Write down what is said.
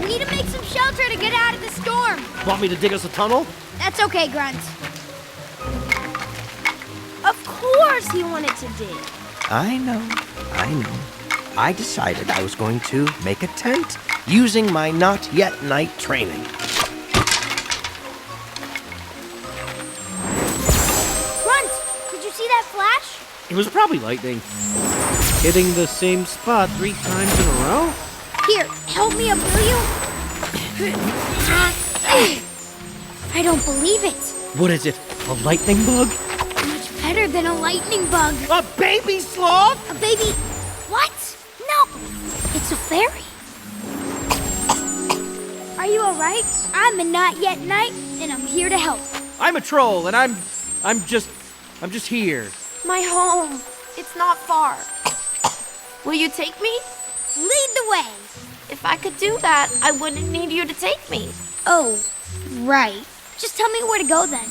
We need to make some shelter to get out of the storm. Want me to dig us a tunnel? That's okay, Grunt. Of course he wanted to dig. I know. I decided I was going to make a tent using my not yet night training. Grunt, did you see that flash? It was probably lightning. Hitting the same spot 3 times in a row? Here, help me up, will you? I don't believe it. What is it? A lightning bug? Much better than a lightning bug. A baby sloth? A baby... What? No, it's a fairy. Are you all right? I'm a not yet knight, and I'm here to help. I'm a troll, and I'm just here. My home. It's not far. Will you take me? Lead the way. If I could do that, I wouldn't need you to take me. Oh, right. Just tell me where to go then.